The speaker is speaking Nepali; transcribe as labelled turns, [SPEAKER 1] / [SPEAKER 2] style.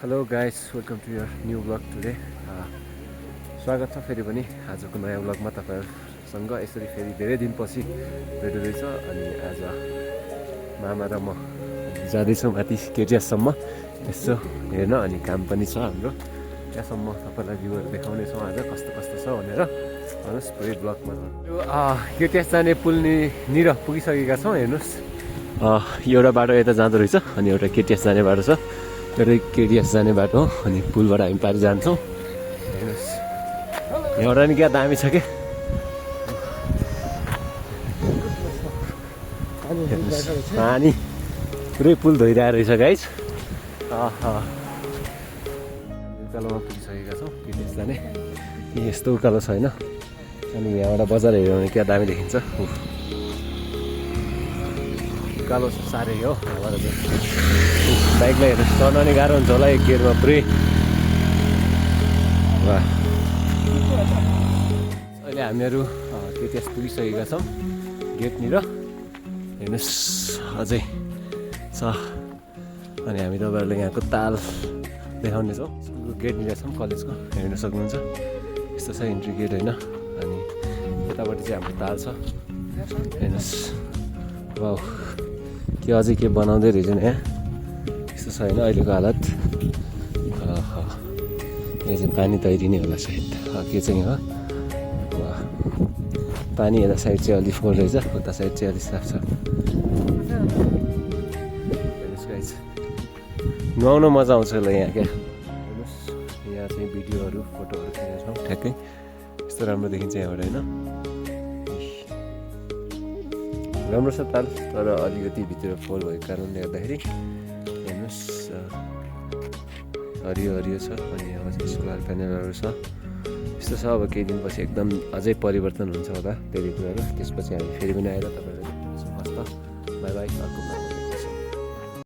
[SPEAKER 1] Hello guys, welcome to your new blog today. स्वागत छ फेरि पनि आजको नयाँ ब्लगमा तपाईँहरूसँग। यसरी फेरि धेरै दिनपछि भेट हुँदैछ अनि आज मामा र म जाँदैछौँ माथि केटिएससम्म यसो हेर्न, अनि काम पनि छ हाम्रो त्यहाँसम्म। तपाईँलाई भ्यूहरू देखाउनेछौँ आज कस्तो कस्तो छ भनेर। हेर्नुहोस् पुरै ब्लगमा यो केटिएस जाने पुलनिर पुगिसकेका छौँ। हेर्नुहोस् एउटा बाटो यता जाँदो रहेछ अनि एउटा केटिएस जाने बाटो छ। एउटा केटिएस जाने बाटो हो अनि पुलबाट हामी पारि जान्छौँ। हेर्नुहोस् यहाँबाट नि क्या दामी छ क्या। पानी पुरै पुल धोइरहेको रहेछ गाइस। उकालोमा पुगिसकेका छौँ केटिएस जाने। यस्तो उकालो छ होइन, अनि यहाँबाट बजार हेऱ्यो भने क्या दामी देखिन्छ। उकालो छ साह्रै हो यहाँबाट चाहिँ। बाइकलाई हेर्नुहोस् चढ्न नि गाह्रो हुन्छ होला एक गियरमा पुरै। वाह, अहिले हामीहरू केटिएस पुगिसकेका छौँ गेटनिर। हेर्नुहोस् अझै छ अनि हामी तपाईँहरूले यहाँको ताल देखाउनेछौँ। स्कुलको गेटनिर छौँ कलेजको, हेर्न सक्नुहुन्छ। यस्तो छ इन्ट्री गेट होइन, अनि यतापट्टि चाहिँ हाम्रो ताल छ। हेर्नुहोस् वाउ, के अझै के बनाउँदै रहेछ नि यहाँ। यस्तो छ होइन अहिलेको हालत। यहाँ चाहिँ पानी तैरिने होला सायद, के चाहिँ हो। वाह, पानी यता साइड चाहिँ अलिक फोहोर रहेछ, उता साइड चाहिँ अलिक साफ छ। हेर्नुहोस् गाइस, नुहाउन मजा आउँछ होला यहाँ क्या। हेर्नुहोस् यहाँ चाहिँ भिडियोहरू फोटोहरू खिचेछौँ ठ्याक्कै। यस्तो राम्रो देखिन्छ यहाँबाट होइन। राम्रो छ ताल, तर अलिकति भित्र फोहोर भएको कारणले गर्दाखेरि। हेर्नुहोस् हरियो हरियो छ अनि यहाँ चाहिँ सोलर प्यानलहरू छ। यस्तो छ, अब केही दिनपछि एकदम अझै परिवर्तन हुन्छ होला धेरै कुराहरू। त्यसपछि हामी फेरि पनि आएर तपाईँहरूलाई देखाउनेछौँ। हस्त बाई बाई, अर्को